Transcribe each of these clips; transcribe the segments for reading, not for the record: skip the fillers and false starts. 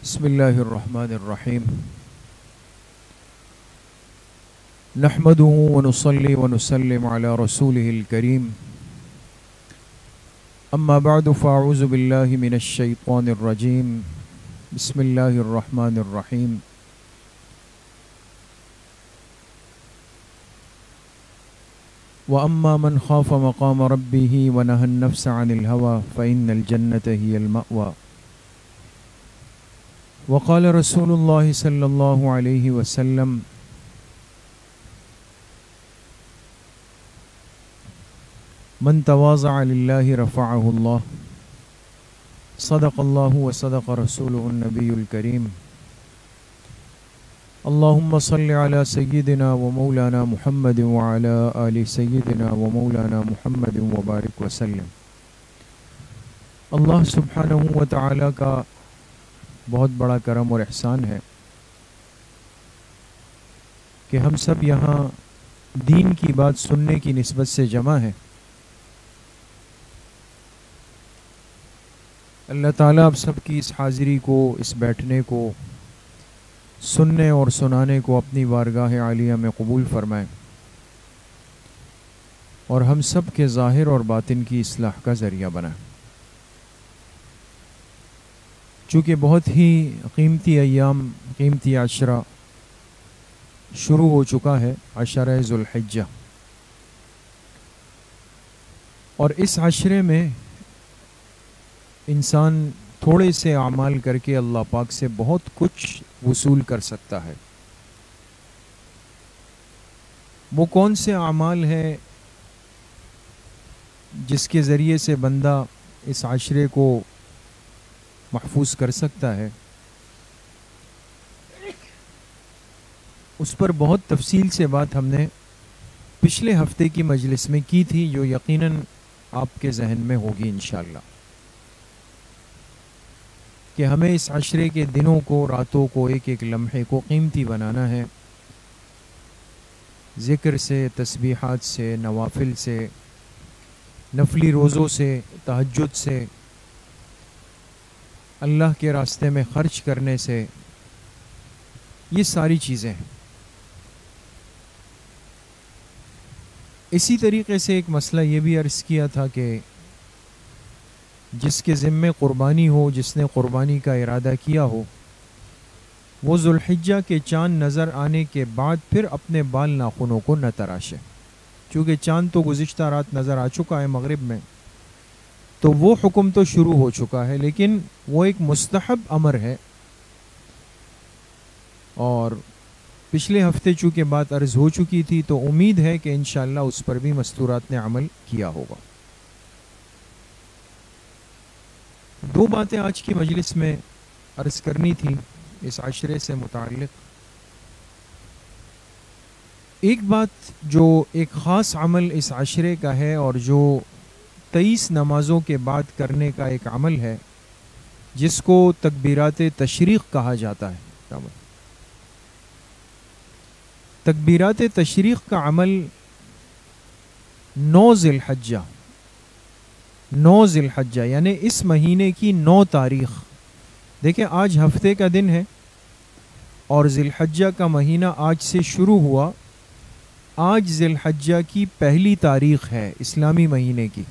بسم اللہ الرحمن الرحیم نحمده ونصلي ونسلم على رسوله الكريم اما بعد فاعوذ باللہ من الشیطان الرجیم بسم اللہ الرحمن الرحیم وَأَمَّا مَنْ خَافَ مَقَامَ رَبِّهِ وَنَهَى النَّفْسَ عَنِ الْهَوَى فَإِنَّ الْجَنَّةَ هِيَ الْمَأْوَى وقال رسول الله صلی اللہ علیہ وسلم من تواضع للہ رفعه اللہ صدق اللہ وصدق رسوله النبی الکریم اللہم صل علی سیدنا ومولانا محمد وعلی آل سیدنا ومولانا محمد وبارک وسلم۔ اللہ سبحانہ وتعالی کا بہت بڑا کرم اور احسان ہے کہ ہم سب یہاں دین کی بات سننے کی نسبت سے جمع ہیں۔ اللہ تعالیٰ آپ سب کی اس حاضری کو، اس بیٹھنے کو، سننے اور سنانے کو اپنی بارگاہ عالیہ میں قبول فرمائیں اور ہم سب کے ظاہر اور باطن کی اصلاح کا ذریعہ بنائیں۔ چونکہ بہت ہی قیمتی ایام، قیمتی عشرہ شروع ہو چکا ہے، عشرہ ذو الحجہ، اور اس عشرے میں انسان تھوڑے سے اعمال کر کے اللہ پاک سے بہت کچھ وصول کر سکتا ہے۔ وہ کون سے اعمال ہیں جس کے ذریعے سے بندہ اس عشرے کو محفوظ کر سکتا ہے، اس پر بہت تفصیل سے بات ہم نے پچھلے ہفتے کی مجلس میں کی تھی، جو یقیناً آپ کے ذہن میں ہوگی انشاءاللہ، کہ ہمیں اس عشرے کے دنوں کو، راتوں کو، ایک ایک لمحے کو قیمتی بنانا ہے، ذکر سے، تسبیحات سے، نوافل سے، نفلی روزوں سے، تہجد سے، اللہ کے راستے میں خرچ کرنے سے، یہ ساری چیزیں ہیں۔ اسی طریقے سے ایک مسئلہ یہ بھی عرض کیا تھا کہ جس کے ذمے قربانی ہو، جس نے قربانی کا ارادہ کیا ہو، وہ ذوالحجہ کے چاند نظر آنے کے بعد پھر اپنے بال ناخنوں کو نہ تراشے، چونکہ چاند تو گزشتہ رات نظر آ چکا ہے مغرب میں، تو وہ حکم تو شروع ہو چکا ہے، لیکن وہ ایک مستحب امر ہے، اور پچھلے ہفتے چونکہ بات عرض ہو چکی تھی تو امید ہے کہ انشاءاللہ اس پر بھی مستورات نے عمل کیا ہوگا۔ دو باتیں آج کی مجلس میں عرض کرنی تھی اس عشرے سے متعلق۔ ایک بات جو ایک خاص عمل اس عشرے کا ہے اور جو 23 نمازوں کے بعد کرنے کا ایک عمل ہے، جس کو تکبیرات تشریق کہا جاتا ہے۔ تکبیرات تشریق کا عمل 9 ذی الحجہ یعنی اس مہینے کی 9 تاریخ، دیکھیں آج ہفتے کا دن ہے اور ذی الحجہ کا مہینہ آج سے شروع ہوا، آج ذی الحجہ کی پہلی تاریخ ہے اسلامی مہینے کی،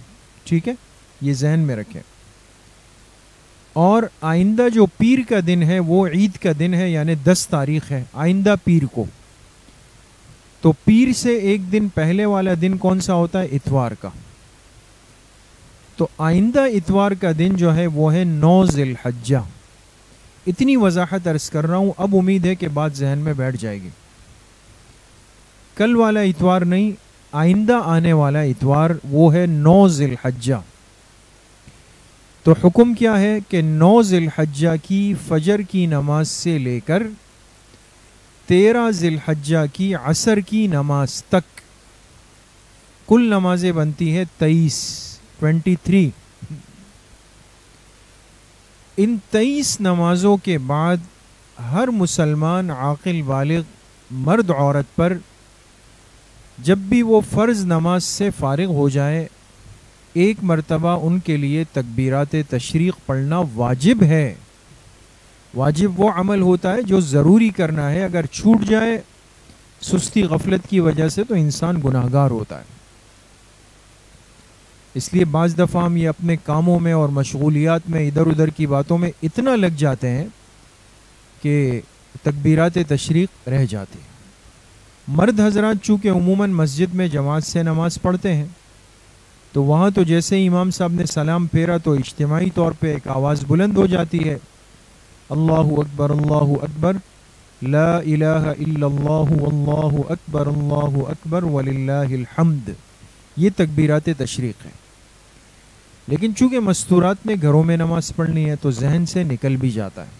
ٹھیک ہے، یہ ذہن میں رکھیں۔ اور آئندہ جو پیر کا دن ہے وہ عید کا دن ہے، یعنی 10 تاریخ ہے آئندہ پیر کو، تو پیر سے ایک دن پہلے والا دن کون سا ہوتا ہے؟ اتوار کا، تو آئندہ اتوار کا دن جو ہے وہ ہے 9 ذی الحجہ۔ اتنی وضاحت عرض کر رہا ہوں، اب امید ہے کہ بات ذہن میں بیٹھ جائے گی۔ کل والا اتوار نہیں، آئندہ آنے والا اتوار وہ ہے 9 ذی الحجہ۔ تو حکم کیا ہے کہ 9 ذی الحجہ کی فجر کی نماز سے لے کر 13 ذی الحجہ کی عصر کی نماز تک کل نمازیں بنتی ہے 23۔ ان 23 نمازوں کے بعد ہر مسلمان عاقل بالغ مرد عورت پر جب بھی وہ فرض نماز سے فارغ ہو جائے، ایک مرتبہ ان کے لیے تکبیرات تشریق پڑھنا واجب ہے، واجب وہ عمل ہوتا ہے جو ضروری کرنا ہے، اگر چھوٹ جائے سستی غفلت کی وجہ سے تو انسان گناہگار ہوتا ہے۔ اس لیے بعض دفعہ ہم یہ اپنے کاموں میں اور مشغولیات میں ادھر ادھر کی باتوں میں اتنا لگ جاتے ہیں کہ تکبیرات تشریق رہ جاتے ہیں۔ مرد حضرات چونکہ عموماً مسجد میں جماعت سے نماز پڑھتے ہیں تو وہاں تو جیسے ہی امام صاحب نے سلام پھیرا تو اجتماعی طور پہ ایک آواز بلند ہو جاتی ہے، اللہ اکبر لا الہ الا اللہ اللہ اکبر وللہ الحمد، یہ تکبیرات تشریق ہے۔ لیکن چونکہ مستورات میں گھروں میں نماز پڑھنی ہے تو ذہن سے نکل بھی جاتا ہے،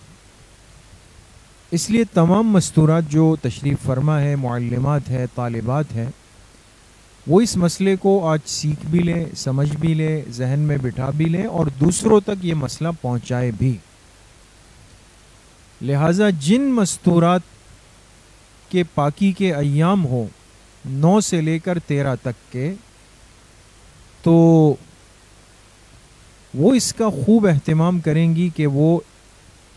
اس لیے تمام مستورات جو تشریف فرما ہے، معلمات ہے، طالبات ہیں، وہ اس مسئلے کو آج سیکھ بھی لیں، سمجھ بھی لیں، ذہن میں بٹھا بھی لیں اور دوسروں تک یہ مسئلہ پہنچائے بھی۔ لہٰذا جن مستورات کے پاکی کے ایام ہوں 9 سے لے کر 13 تک کے، تو وہ اس کا خوب اہتمام کریں گی کہ وہ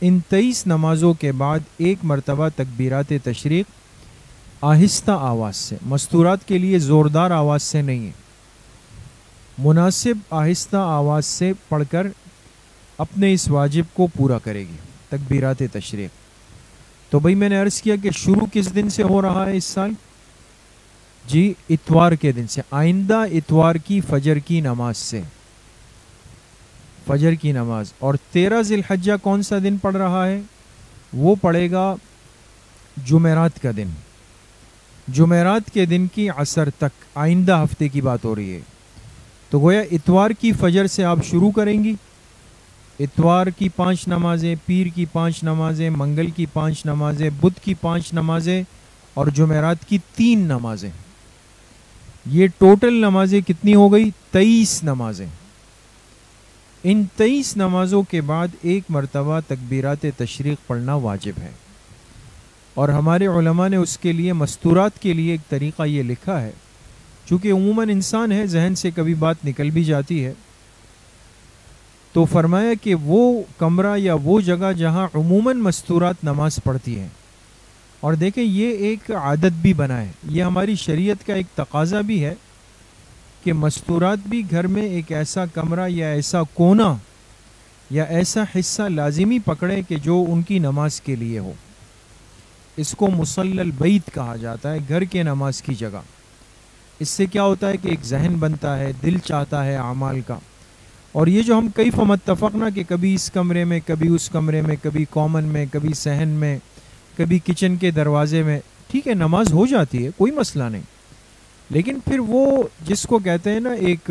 ان 23 نمازوں کے بعد ایک مرتبہ تکبیرات تشریق آہستہ آواز سے، مستورات کے لیے زوردار آواز سے نہیں ہے، مناسب آہستہ آواز سے پڑھ کر اپنے اس واجب کو پورا کرے گی، تکبیرات تشریق۔ تو بھئی میں نے عرض کیا کہ شروع کس دن سے ہو رہا ہے اس سال؟ جی اتوار کے دن سے، آئندہ اتوار کی فجر کی نماز سے، فجر کی نماز۔ اور 13 ذی الحجہ کون سا دن پڑ رہا ہے؟ وہ پڑے گا جمعرات کا دن، جمعرات کے دن کی عصر تک، آئندہ ہفتے کی بات ہو رہی ہے۔ تو گویا اتوار کی فجر سے آپ شروع کریں گی، اتوار کی 5 نمازیں، پیر کی 5 نمازیں، منگل کی 5 نمازیں، بدھ کی 5 نمازیں اور جمعرات کی 3 نمازیں، یہ ٹوٹل نمازیں کتنی ہو گئی؟ 23 نمازیں۔ ان 23 نمازوں کے بعد ایک مرتبہ تکبیرات تشریق پڑھنا واجب ہے، اور ہمارے علماء نے اس کے لیے مستورات کے لیے ایک طریقہ یہ لکھا ہے، چونکہ عموماً انسان ہے ذہن سے کبھی بات نکل بھی جاتی ہے، تو فرمایا کہ وہ کمرہ یا وہ جگہ جہاں عموماً مستورات نماز پڑھتی ہیں، اور دیکھیں یہ ایک عادت بھی بنا ہے، یہ ہماری شریعت کا ایک تقاضا بھی ہے کہ مستورات بھی گھر میں ایک ایسا کمرہ یا ایسا کونا یا ایسا حصہ لازمی پکڑے کہ جو ان کی نماز کے لیے ہو۔ اس کو مصلی البیت کہا جاتا ہے، گھر کے نماز کی جگہ۔ اس سے کیا ہوتا ہے کہ ایک ذہن بنتا ہے، دل چاہتا ہے اعمال کا، اور یہ جو ہم کیف متفقنا کہ کبھی اس کمرے میں، کبھی اس کمرے میں، کبھی کامن میں، کبھی صحن میں، کبھی کچن کے دروازے میں، ٹھیک ہے نماز ہو جاتی ہے، کوئی مسئلہ نہیں، لیکن پھر وہ جس کو کہتے ہیں نا ایک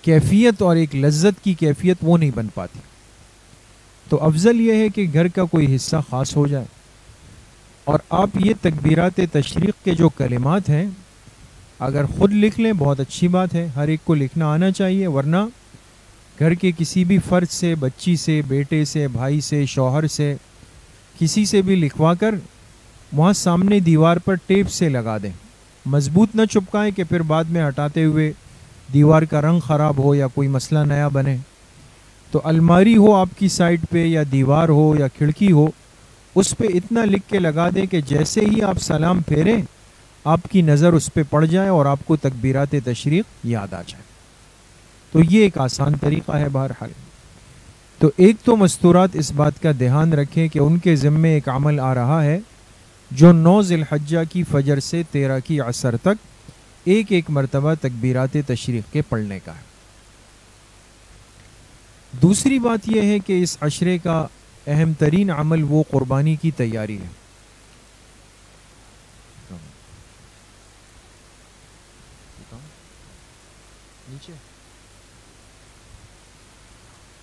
کیفیت اور ایک لذت کی کیفیت، وہ نہیں بن پاتی۔ تو افضل یہ ہے کہ گھر کا کوئی حصہ خاص ہو جائے، اور آپ یہ تکبیرات تشریق کے جو کلمات ہیں اگر خود لکھ لیں بہت اچھی بات ہے، ہر ایک کو لکھنا آنا چاہیے، ورنہ گھر کے کسی بھی فرد سے، بچی سے، بیٹے سے، بھائی سے، شوہر سے، کسی سے بھی لکھوا کر وہاں سامنے دیوار پر ٹیپ سے لگا دیں، مضبوط نہ چپکائیں کہ پھر بعد میں ہٹاتے ہوئے دیوار کا رنگ خراب ہو یا کوئی مسئلہ نیا بنے۔ تو الماری ہو آپ کی سائڈ پہ یا دیوار ہو یا کھڑکی ہو، اس پہ اتنا لکھ کے لگا دیں کہ جیسے ہی آپ سلام پھیریں آپ کی نظر اس پہ پڑ جائے اور آپ کو تکبیرات تشریق یاد آ جائے۔ تو یہ ایک آسان طریقہ ہے بہرحال۔ تو ایک تو مستورات اس بات کا دھیان رکھیں کہ ان کے ذمے ایک عمل آ رہا ہے جو 9 ذی الحجہ کی فجر سے 13 کی عصر تک ایک ایک مرتبہ تکبیرات تشریق کے پڑھنے کا ہے۔ دوسری بات یہ ہے کہ اس عشرے کا اہم ترین عمل وہ قربانی کی تیاری ہے۔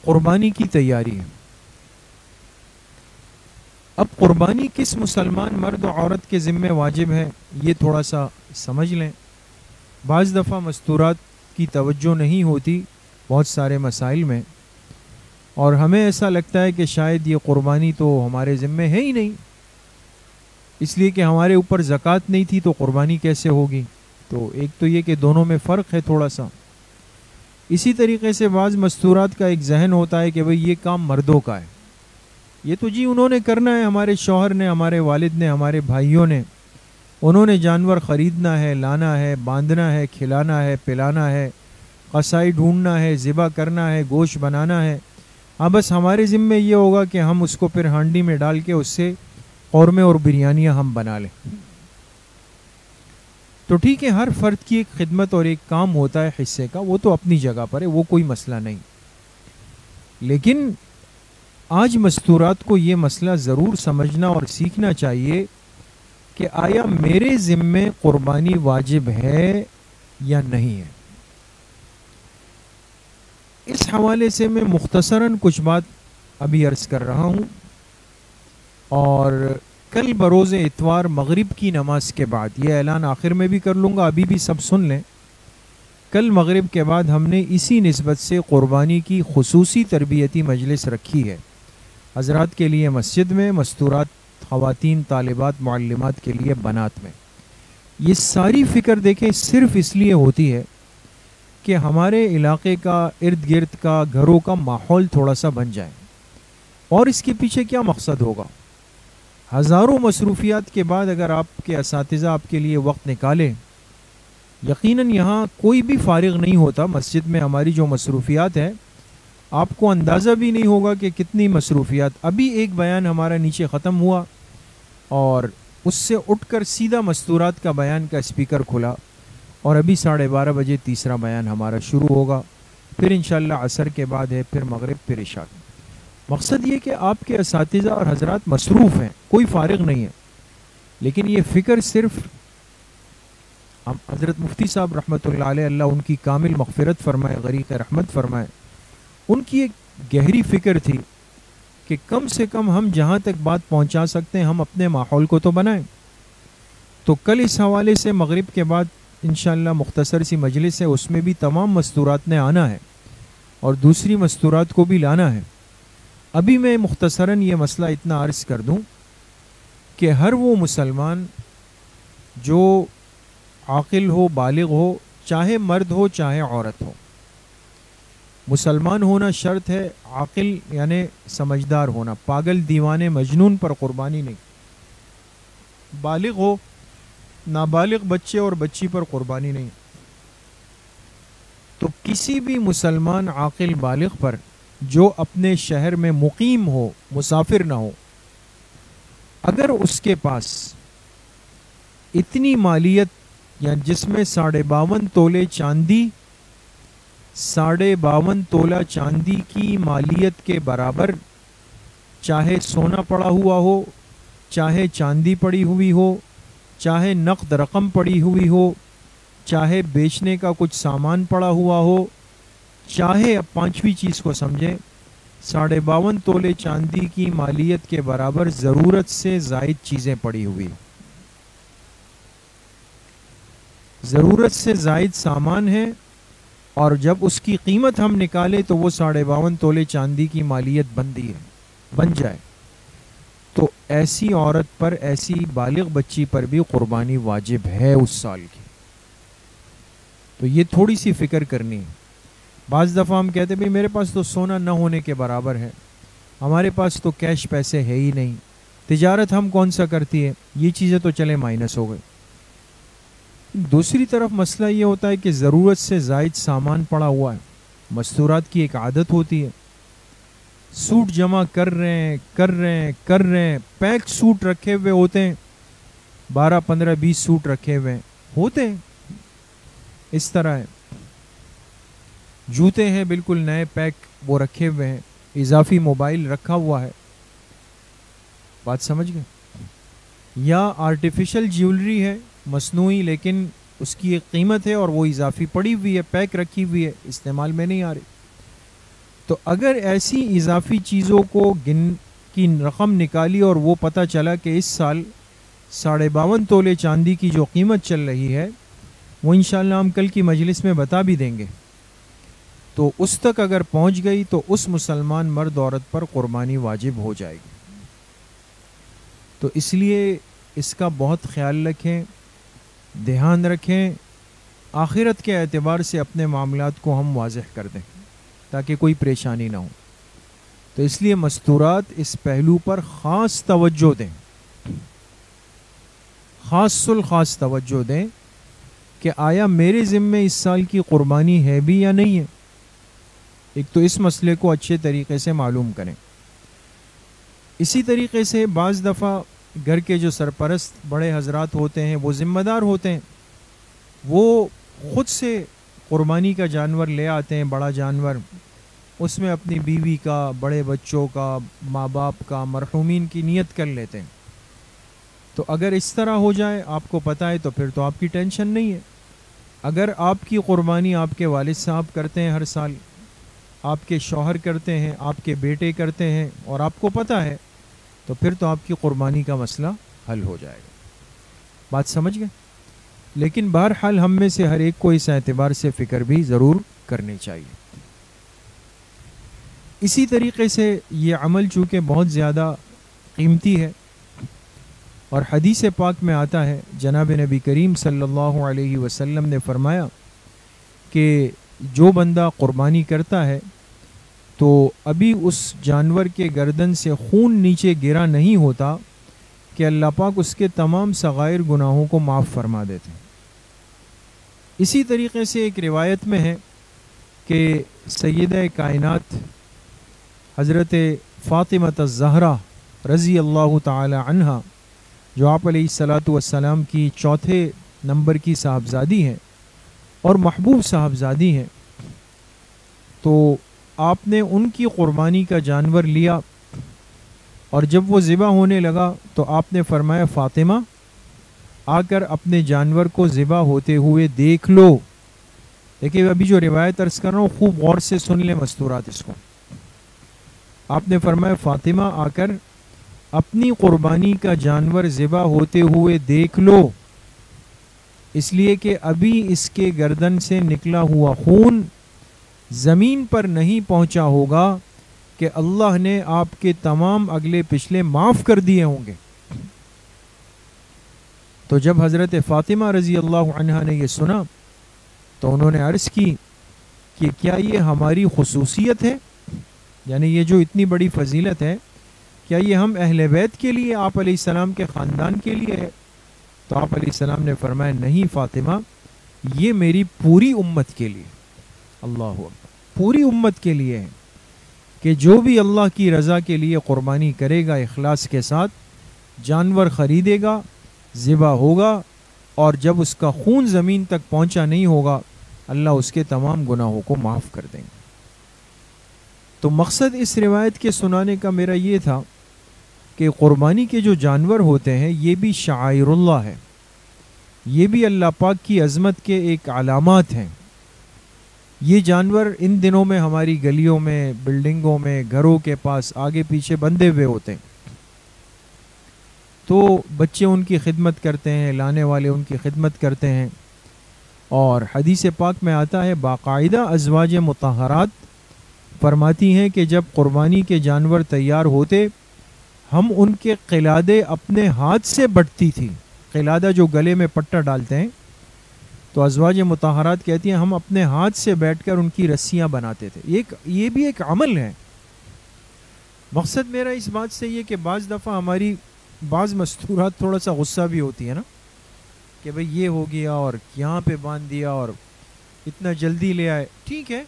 قربانی کی تیاری ہے۔ اب قربانی کس مسلمان مرد و عورت کے ذمے واجب ہے یہ تھوڑا سا سمجھ لیں۔ بعض دفعہ مستورات کی توجہ نہیں ہوتی بہت سارے مسائل میں، اور ہمیں ایسا لگتا ہے کہ شاید یہ قربانی تو ہمارے ذمے ہے ہی نہیں، اس لیے کہ ہمارے اوپر زکوٰۃ نہیں تھی تو قربانی کیسے ہوگی۔ تو ایک تو یہ کہ دونوں میں فرق ہے تھوڑا سا۔ اسی طریقے سے بعض مستورات کا ایک ذہن ہوتا ہے کہ بھئی یہ کام مردوں کا ہے، یہ تو جی انہوں نے کرنا ہے، ہمارے شوہر نے، ہمارے والد نے، ہمارے بھائیوں نے، انہوں نے جانور خریدنا ہے، لانا ہے، باندھنا ہے، کھلانا ہے، پلانا ہے، قصائی ڈھونڈنا ہے، ذبح کرنا ہے، گوشت بنانا ہے. ہاں بس ہمارے ذمے یہ ہوگا کہ ہم اس کو پھر ہانڈی میں ڈال کے اس سے قورمے اور بریانیاں ہم بنا لیں. تو ٹھیک ہے، ہر فرد کی ایک خدمت اور ایک کام ہوتا ہے حصے کا، وہ تو اپنی جگہ پر ہے، وہ کوئی مسئلہ نہیں. لیکن آج مستورات کو یہ مسئلہ ضرور سمجھنا اور سیکھنا چاہیے کہ آیا میرے ذمے قربانی واجب ہے یا نہیں ہے. اس حوالے سے میں مختصراً کچھ بات ابھی عرض کر رہا ہوں، اور کل بروز اتوار مغرب کی نماز کے بعد، یہ اعلان آخر میں بھی کر لوں گا، ابھی بھی سب سن لیں، کل مغرب کے بعد ہم نے اسی نسبت سے قربانی کی خصوصی تربیتی مجلس رکھی ہے حضرات کے لیے مسجد میں، مستورات خواتین طالبات معلمات کے لیے بنات میں. یہ ساری فکر دیکھیں صرف اس لیے ہوتی ہے کہ ہمارے علاقے کا، ارد گرد کا، گھروں کا ماحول تھوڑا سا بن جائے. اور اس کے پیچھے کیا مقصد ہوگا؟ ہزاروں مصروفیات کے بعد اگر آپ کے اساتذہ آپ کے لیے وقت نکالیں، یقیناً یہاں کوئی بھی فارغ نہیں ہوتا. مسجد میں ہماری جو مصروفیات ہے، آپ کو اندازہ بھی نہیں ہوگا کہ کتنی مصروفیات. ابھی ایک بیان ہمارا نیچے ختم ہوا اور اس سے اٹھ کر سیدھا مستورات کا بیان کا اسپیکر کھلا، اور ابھی 12:30 بجے تیسرا بیان ہمارا شروع ہوگا. پھر انشاءاللہ عصر کے بعد ہے، پھر مغرب، پھر عشاء. مقصد یہ کہ آپ کے اساتذہ اور حضرات مصروف ہیں، کوئی فارغ نہیں ہے. لیکن یہ فکر صرف حضرت مفتی صاحب رحمۃ اللہ علیہ، اللہ ان کی کامل مغفرت فرمائے، غریق رحمت فرمائے، ان کی ایک گہری فکر تھی کہ کم سے کم ہم جہاں تک بات پہنچا سکتے ہیں ہم اپنے ماحول کو تو بنائیں. تو کل اس حوالے سے مغرب کے بعد انشاءاللہ مختصر سی مجلس ہے، اس میں بھی تمام مستورات نے آنا ہے اور دوسری مستورات کو بھی لانا ہے. ابھی میں مختصراً یہ مسئلہ اتنا عرض کر دوں کہ ہر وہ مسلمان جو عاقل ہو، بالغ ہو، چاہے مرد ہو چاہے عورت ہو، مسلمان ہونا شرط ہے، عاقل یعنی سمجھدار ہونا، پاگل دیوانے مجنون پر قربانی نہیں. بالغ ہو، نابالغ بچے اور بچی پر قربانی نہیں. تو کسی بھی مسلمان عاقل بالغ پر جو اپنے شہر میں مقیم ہو، مسافر نہ ہو، اگر اس کے پاس اتنی مالیت، یعنی جس میں 52.5 تولے چاندی، 52.5 تولہ چاندی کی مالیت کے برابر، چاہے سونا پڑا ہوا ہو، چاہے چاندی پڑی ہوئی ہو، چاہے نقد رقم پڑی ہوئی ہو، چاہے بیچنے کا کچھ سامان پڑا ہوا ہو، چاہے اب پانچویں چیز کو سمجھیں، 52.5 تولے چاندی کی مالیت کے برابر ضرورت سے زائد چیزیں پڑی ہوئی، ضرورت سے زائد سامان ہے، اور جب اس کی قیمت ہم نکالے تو وہ 52.5 تولے چاندی کی مالیت بن جائے، تو ایسی عورت پر، ایسی بالغ بچی پر بھی قربانی واجب ہے اس سال کی. تو یہ تھوڑی سی فکر کرنی ہے. بعض دفعہ ہم کہتے ہیں بھئی میرے پاس تو سونا نہ ہونے کے برابر ہے، ہمارے پاس تو کیش پیسے ہے ہی نہیں، تجارت ہم کون سا کرتی ہے، یہ چیزیں تو چلے مائنس ہو گئے. دوسری طرف مسئلہ یہ ہوتا ہے کہ ضرورت سے زائد سامان پڑا ہوا ہے. مستورات کی ایک عادت ہوتی ہے، سوٹ جمع کر رہے ہیں، پیک سوٹ رکھے ہوئے ہوتے ہیں، 12 15 20 سوٹ رکھے ہوئے ہوتے ہیں. اس طرح ہے، جوتے ہیں بالکل نئے پیک وہ رکھے ہوئے ہیں، اضافی موبائل رکھا ہوا ہے. بات سمجھ گئے؟ یا آرٹیفیشل جیولری ہے، مصنوعی، لیکن اس کی ایک قیمت ہے اور وہ اضافی پڑی ہوئی ہے، پیک رکھی ہوئی ہے، استعمال میں نہیں آ رہی. تو اگر ایسی اضافی چیزوں کو کی رقم نکالی اور وہ پتہ چلا کہ اس سال 52.5 تولے چاندی کی جو قیمت چل رہی ہے وہ انشاءاللہ ہم کل کی مجلس میں بتا بھی دیں گے، تو اس تک اگر پہنچ گئی تو اس مسلمان مرد عورت پر قربانی واجب ہو جائے گی. تو اس لیے اس کا بہت خیال رکھیں، دھیان رکھیں، آخرت کے اعتبار سے اپنے معاملات کو ہم واضح کر دیں تاکہ کوئی پریشانی نہ ہو. تو اس لیے مستورات اس پہلو پر خاص توجہ دیں، خاص توجہ دیں کہ آیا میرے ذمے اس سال کی قربانی ہے بھی یا نہیں ہے۔ ایک تو اس مسئلے کو اچھے طریقے سے معلوم کریں۔ اسی طریقے سے بعض دفعہ گھر کے جو سرپرست بڑے حضرات ہوتے ہیں، وہ ذمہ دار ہوتے ہیں، وہ خود سے قربانی کا جانور لے آتے ہیں، بڑا جانور، اس میں اپنی بیوی کا، بڑے بچوں کا، ماں باپ کا، مرحومین کی نیت کر لیتے ہیں۔ تو اگر اس طرح ہو جائے، آپ کو پتہ ہے، تو پھر تو آپ کی ٹینشن نہیں ہے۔ اگر آپ کی قربانی آپ کے والد صاحب کرتے ہیں ہر سال، آپ کے شوہر کرتے ہیں، آپ کے بیٹے کرتے ہیں، اور آپ کو پتہ ہے، تو پھر تو آپ کی قربانی کا مسئلہ حل ہو جائے گا۔ بات سمجھ گئے؟ لیکن بہرحال ہم میں سے ہر ایک کو اس اعتبار سے فکر بھی ضرور کرنی چاہیے۔ اسی طریقے سے یہ عمل چونکہ بہت زیادہ قیمتی ہے، اور حدیث پاک میں آتا ہے، جناب نبی کریم صلی اللہ علیہ وسلم نے فرمایا کہ جو بندہ قربانی کرتا ہے تو ابھی اس جانور کے گردن سے خون نیچے گرا نہیں ہوتا کہ اللہ پاک اس کے تمام صغائر گناہوں کو معاف فرما دیتے ہیں۔ اسی طریقے سے ایک روایت میں ہے کہ سیدہ کائنات حضرت فاطمہ الزہرا رضی اللہ تعالی عنہا، جو آپ علیہ الصلاۃ والسلام کی چوتھے نمبر کی صاحبزادی ہیں اور محبوب صاحبزادی ہیں، تو آپ نے ان کی قربانی کا جانور لیا، اور جب وہ ذبح ہونے لگا تو آپ نے فرمایا، فاطمہ آ کر اپنے جانور کو ذبح ہوتے ہوئے دیکھ لو۔ دیکھیے ابھی جو روایت عرض کر رہا ہوں، خوب غور سے سن لیں مستورات اس کو۔ آپ نے فرمایا، فاطمہ آ کر اپنی قربانی کا جانور ذبح ہوتے ہوئے دیکھ لو، اس لیے کہ ابھی اس کے گردن سے نکلا ہوا خون زمین پر نہیں پہنچا ہوگا کہ اللہ نے آپ کے تمام اگلے پچھلے معاف کر دیے ہوں گے۔ تو جب حضرت فاطمہ رضی اللہ عنہا نے یہ سنا تو انہوں نے عرض کی کہ کیا یہ ہماری خصوصیت ہے؟ یعنی یہ جو اتنی بڑی فضیلت ہے، کیا یہ ہم اہل بیت کے لیے، آپ علیہ السلام کے خاندان کے لیے ہے؟ تو آپ علیہ السلام نے فرمایا، نہیں فاطمہ، یہ میری پوری امت کے لیے، اللہ اکبر، پوری امت کے لیے ہے، کہ جو بھی اللہ کی رضا کے لیے قربانی کرے گا اخلاص کے ساتھ، جانور خریدے گا، ذبح ہوگا، اور جب اس کا خون زمین تک پہنچا نہیں ہوگا، اللہ اس کے تمام گناہوں کو معاف کر دیں گے۔ تو مقصد اس روایت کے سنانے کا میرا یہ تھا کہ قربانی کے جو جانور ہوتے ہیں یہ بھی شعائر اللہ ہے، یہ بھی اللہ پاک کی عظمت کے ایک علامات ہیں۔ یہ جانور ان دنوں میں ہماری گلیوں میں، بلڈنگوں میں، گھروں کے پاس آگے پیچھے بندھے ہوئے ہوتے ہیں، تو بچے ان کی خدمت کرتے ہیں، لانے والے ان کی خدمت کرتے ہیں، اور حدیث پاک میں آتا ہے باقاعدہ ازواج مطہرات فرماتی ہیں کہ جب قربانی کے جانور تیار ہوتے، ہم ان کے قلادے اپنے ہاتھ سے بٹتی تھی۔ قلادہ جو گلے میں پٹا ڈالتے ہیں، تو ازواج مطہرات کہتی ہیں ہم اپنے ہاتھ سے بیٹھ کر ان کی رسیاں بناتے تھے۔ یہ بھی ایک عمل ہے۔ مقصد میرا اس بات سے یہ کہ بعض دفعہ ہماری بعض مستورات تھوڑا سا غصہ بھی ہوتی ہے نا، کہ بھئی یہ ہو گیا اور یہاں پہ باندھ دیا اور اتنا جلدی لے آئے۔ ٹھیک ہے،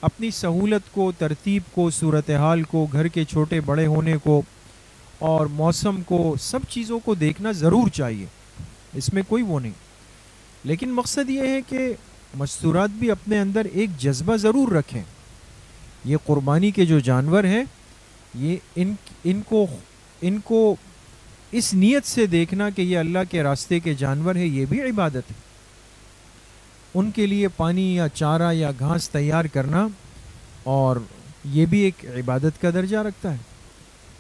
اپنی سہولت کو، ترتیب کو، صورتحال کو، گھر کے چھوٹے بڑے ہونے کو اور موسم کو، سب چیزوں کو دیکھنا ضرور چاہیے، اس میں کوئی وہ نہیں، لیکن مقصد یہ ہے کہ مستورات بھی اپنے اندر ایک جذبہ ضرور رکھیں۔ یہ قربانی کے جو جانور ہیں، یہ ان کو اس نیت سے دیکھنا کہ یہ اللہ کے راستے کے جانور ہے، یہ بھی عبادت ہے۔ ان کے لیے پانی یا چارہ یا گھاس تیار کرنا، اور یہ بھی ایک عبادت کا درجہ رکھتا ہے۔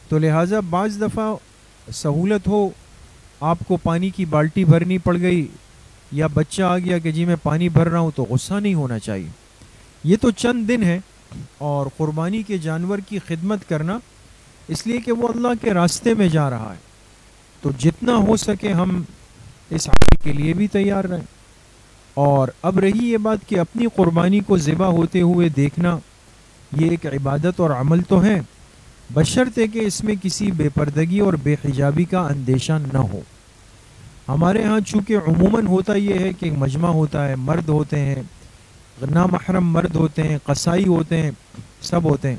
تو لہٰذا بعض دفعہ سہولت ہو، آپ کو پانی کی بالٹی بھرنی پڑ گئی، یا بچہ آ گیا کہ جی میں پانی بھر رہا ہوں، تو غصہ نہیں ہونا چاہیے۔ یہ تو چند دن ہے، اور قربانی کے جانور کی خدمت کرنا اس لیے کہ وہ اللہ کے راستے میں جا رہا ہے، تو جتنا ہو سکے ہم اس عمل کے لیے بھی تیار رہیں۔ اور اب رہی یہ بات کہ اپنی قربانی کو ذبح ہوتے ہوئے دیکھنا، یہ ایک عبادت اور عمل تو ہے، بشرطے کہ اس میں کسی بے پردگی اور بے حجابی کا اندیشہ نہ ہو۔ ہمارے ہاں چونکہ عموماً ہوتا یہ ہے کہ مجمع ہوتا ہے، مرد ہوتے ہیں، نامحرم مرد ہوتے ہیں، قصائی ہوتے ہیں، سب ہوتے ہیں۔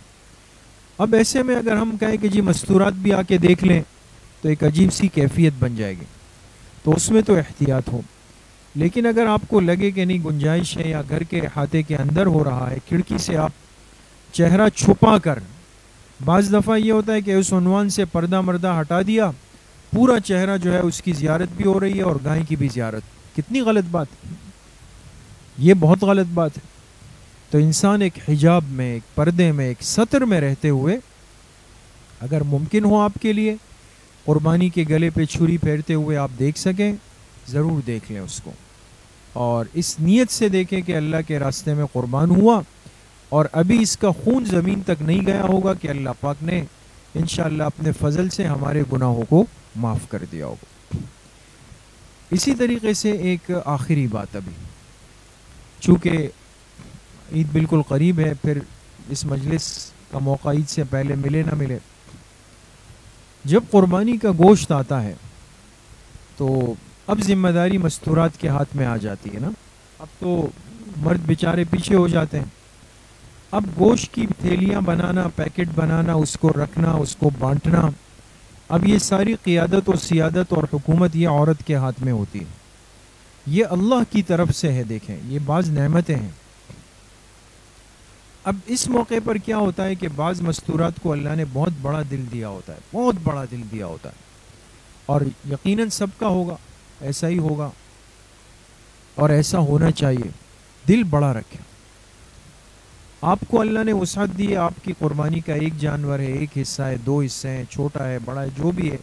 اب ایسے میں اگر ہم کہیں کہ جی مستورات بھی آ کے دیکھ لیں تو ایک عجیب سی کیفیت بن جائے گی، تو اس میں تو احتیاط ہو۔ لیکن اگر آپ کو لگے کہ نہیں گنجائش ہے یا گھر کے احاطے کے اندر ہو رہا ہے، کھڑکی سے آپ چہرہ چھپا کر، بعض دفعہ یہ ہوتا ہے کہ اس عنوان سے پردہ مردہ ہٹا دیا، پورا چہرہ جو ہے اس کی زیارت بھی ہو رہی ہے اور گائے کی بھی زیارت، کتنی غلط بات ہے، یہ بہت غلط بات ہے۔ تو انسان ایک حجاب میں، ایک پردے میں، ایک ستر میں رہتے ہوئے اگر ممکن ہو آپ کے لیے قربانی کے گلے پہ چھری پھیرتے ہوئے آپ دیکھ سکیں، ضرور دیکھ لیں اس کو، اور اس نیت سے دیکھیں کہ اللہ کے راستے میں قربان ہوا اور ابھی اس کا خون زمین تک نہیں گیا ہوگا کہ اللہ پاک نے انشاءاللہ اپنے فضل سے ہمارے گناہوں کو معاف کر دیا ہوگا۔ اسی طریقے سے ایک آخری بات، ابھی چونکہ عید بالکل قریب ہے، پھر اس مجلس کا موقع عید سے پہلے ملے نہ ملے، جب قربانی کا گوشت آتا ہے تو اب ذمہ داری مستورات کے ہاتھ میں آ جاتی ہے نا، اب تو مرد بیچارے پیچھے ہو جاتے ہیں، اب گوشت کی تھیلیاں بنانا، پیکٹ بنانا، اس کو رکھنا، اس کو بانٹنا، اب یہ ساری قیادت و سیادت اور حکومت یہ عورت کے ہاتھ میں ہوتی ہے، یہ اللہ کی طرف سے ہے۔ دیکھیں یہ بعض نعمتیں ہیں۔ اب اس موقع پر کیا ہوتا ہے کہ بعض مستورات کو اللہ نے بہت بڑا دل دیا ہوتا ہے، بہت بڑا دل دیا ہوتا ہے، اور یقیناً سب کا ہوگا، ایسا ہی ہوگا اور ایسا ہونا چاہیے، دل بڑا رکھیں۔ آپ کو اللہ نے وسعت دی ہے، آپ کی قربانی کا ایک جانور ہے، ایک حصہ ہے، دو حصے ہیں، چھوٹا ہے، بڑا ہے، جو بھی ہے،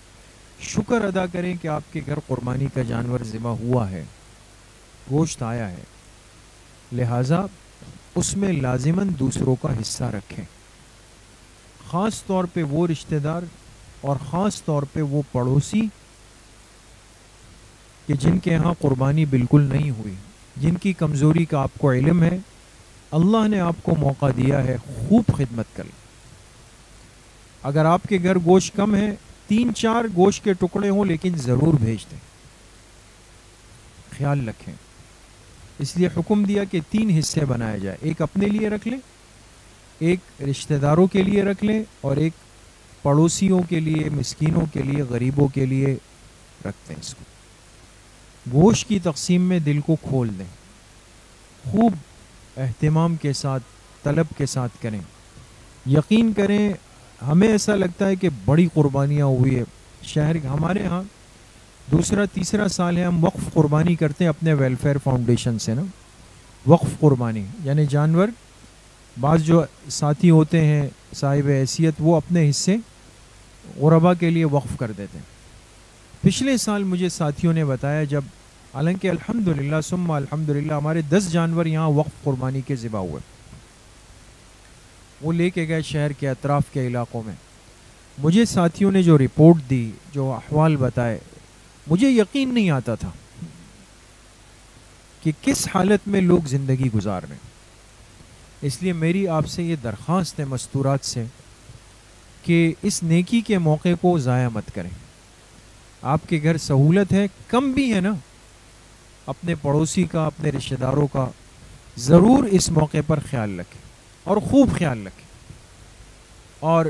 شکر ادا کریں کہ آپ کے گھر قربانی کا جانور ذبح ہوا ہے، گوشت آیا ہے، لہٰذا اس میں لازماً دوسروں کا حصہ رکھیں، خاص طور پہ وہ رشتہ دار اور خاص طور پہ وہ پڑوسی کہ جن کے ہاں قربانی بالکل نہیں ہوئی، جن کی کمزوری کا آپ کو علم ہے، اللہ نے آپ کو موقع دیا ہے، خوب خدمت کریں۔ اگر آپ کے گھر گوشت کم ہے، 3-4 گوشت کے ٹکڑے ہوں لیکن ضرور بھیج دیں، خیال رکھیں، اس لیے حکم دیا کہ 3 حصے بنائے جائے، ایک اپنے لیے رکھ لیں، ایک رشتہ داروں کے لیے رکھ لیں، اور ایک پڑوسیوں کے لیے، مسکینوں کے لیے، غریبوں کے لیے رکھتے ہیں۔ اس کو گوشت کی تقسیم میں دل کو کھول دیں، خوب اہتمام کے ساتھ، طلب کے ساتھ کریں، یقین کریں، ہمیں ایسا لگتا ہے کہ بڑی قربانیاں ہوئی ہے شہر، ہمارے ہاں دوسرا تیسرا سال ہے ہم وقف قربانی کرتے ہیں اپنے ویلفیئر فاؤنڈیشن سے نا، وقف قربانی یعنی جانور بعض جو ساتھی ہوتے ہیں صاحب حیثیت وہ اپنے حصے غربا کے لیے وقف کر دیتے ہیں۔ پچھلے سال مجھے ساتھیوں نے بتایا، جب حالانکہ الحمدللہ ثم الحمدللہ ہمارے 10 جانور یہاں وقف قربانی کے ذبح ہوئے، وہ لے کے گئے شہر کے اطراف کے علاقوں میں، مجھے ساتھیوں نے جو رپورٹ دی، جو احوال بتائے، مجھے یقین نہیں آتا تھا کہ کس حالت میں لوگ زندگی گزار رہے ہیں۔ اس لیے میری آپ سے یہ درخواست ہے مستورات سے کہ اس نیکی کے موقع کو ضائع مت کریں۔ آپ کے گھر سہولت ہے، کم بھی ہے نا، اپنے پڑوسی کا، اپنے رشتہ داروں کا ضرور اس موقع پر خیال رکھیں اور خوب خیال رکھیں۔ اور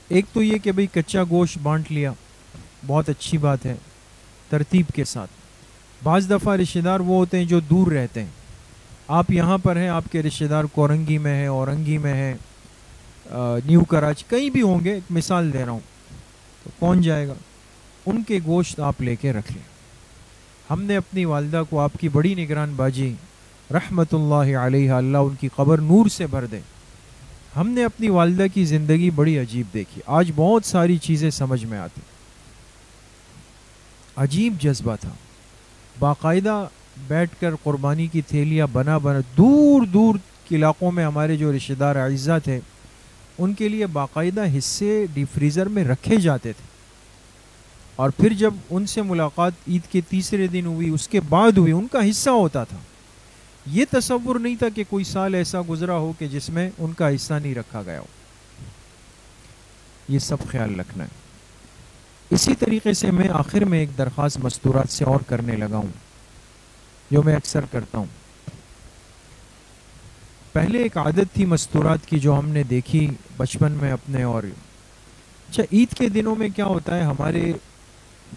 ایک تو یہ کہ بھئی کچا گوشت بانٹ لیا، بہت اچھی بات ہے، ترتیب کے ساتھ۔ بعض دفعہ رشتہ دار وہ ہوتے ہیں جو دور رہتے ہیں، آپ یہاں پر ہیں، آپ کے رشتہ دار کورنگی میں ہے، اورنگی میں ہے، نیو کراچی، کہیں بھی ہوں گے، ایک مثال دے رہا ہوں، تو کون جائے گا؟ ان کے گوشت آپ لے کے رکھ لیں۔ ہم نے اپنی والدہ کو، آپ کی بڑی نگران باجی رحمت اللہ علیہ، اللہ ان کی قبر نور سے بھر دے، ہم نے اپنی والدہ کی زندگی بڑی عجیب دیکھی، آج بہت ساری چیزیں سمجھ میں آتی، عجیب جذبہ تھا، باقاعدہ بیٹھ کر قربانی کی تھیلیاں بنا دور دور کے علاقوں میں ہمارے جو رشتہ دار اعزا تھے ان کے لیے باقاعدہ حصے ڈی فریزر میں رکھے جاتے تھے، اور پھر جب ان سے ملاقات عید کے تیسرے دن ہوئی، اس کے بعد ہوئی، ان کا حصہ ہوتا تھا۔ یہ تصور نہیں تھا کہ کوئی سال ایسا گزرا ہو کہ جس میں ان کا حصہ نہیں رکھا گیا ہو۔ یہ سب خیال رکھنا ہے۔ اسی طریقے سے میں آخر میں ایک درخواست مستورات سے اور کرنے لگا ہوں، جو میں اکثر کرتا ہوں۔ پہلے ایک عادت تھی مستورات کی جو ہم نے دیکھی بچپن میں اپنے، اور اچھا عید کے دنوں میں کیا ہوتا ہے، ہمارے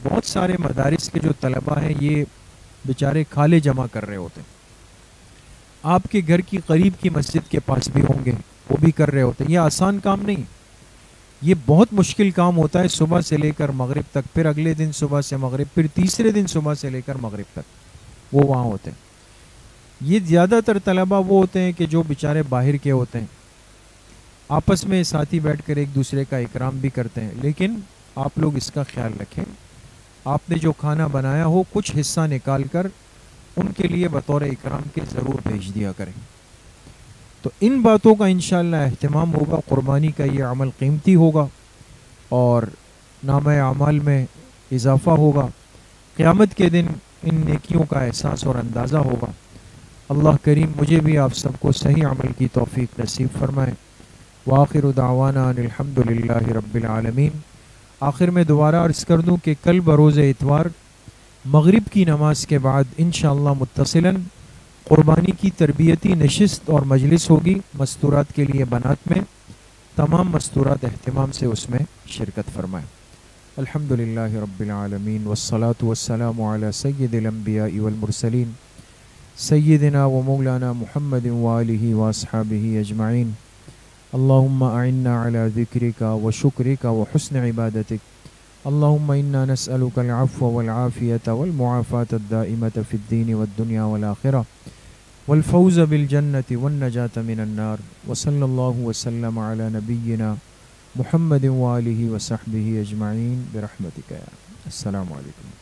بہت سارے مدارس کے جو طلبہ ہیں یہ بیچارے کھالے جمع کر رہے ہوتے ہیں۔ آپ کے گھر کی قریب کی مسجد کے پاس بھی ہوں گے، وہ بھی کر رہے ہوتے ہیں۔ یہ آسان کام نہیں، یہ بہت مشکل کام ہوتا ہے، صبح سے لے کر مغرب تک، پھر اگلے دن صبح سے مغرب، پھر تیسرے دن صبح سے لے کر مغرب تک وہ وہاں ہوتے ہیں۔ یہ زیادہ تر طلبہ وہ ہوتے ہیں کہ جو بیچارے باہر کے ہوتے ہیں، آپس میں ساتھی بیٹھ کر ایک دوسرے کا اکرام بھی کرتے ہیں، لیکن آپ لوگ اس کا خیال رکھیں، آپ نے جو کھانا بنایا ہو کچھ حصہ نکال کر ان کے لیے بطور اکرام کے ضرور بھیج دیا کریں۔ تو ان باتوں کا انشاءاللہ اہتمام ہوگا، قربانی کا یہ عمل قیمتی ہوگا اور نامہ اعمال میں اضافہ ہوگا، قیامت کے دن ان نیکیوں کا احساس اور اندازہ ہوگا۔ اللہ کریم مجھے بھی آپ سب کو صحیح عمل کی توفیق نصیب فرمائے۔ وآخر دعوانا ان الحمد للہ رب العالمین۔ آخر میں دوبارہ عرض کر دوں کہ کل بروز اتوار مغرب کی نماز کے بعد انشاءاللہ متصلاً قربانی کی تربیتی نشست اور مجلس ہوگی مستورات کے لیے بنات میں۔ تمام مستورات اہتمام سے اس میں شرکت فرمائیں۔ الحمدللہ رب العالمین والصلاة والسلام علی سید الانبیاء والمرسلین سیدنا و مولانا محمد وآلہ واصحابہ اجمعین۔ اللہم اعنا علی ذکرک و شکرک و حسن عبادتک۔ اللہم انا نسألک العفو والعافیة والمعافاة الدائمة فی الدین والدنیا والآخرہ والفوز بالجنة والنجاة من النار۔ وصلی اللہ وسلم علی نبینا محمد وآلہ وصحبہ اجمعین برحمتک۔ السلام علیکم۔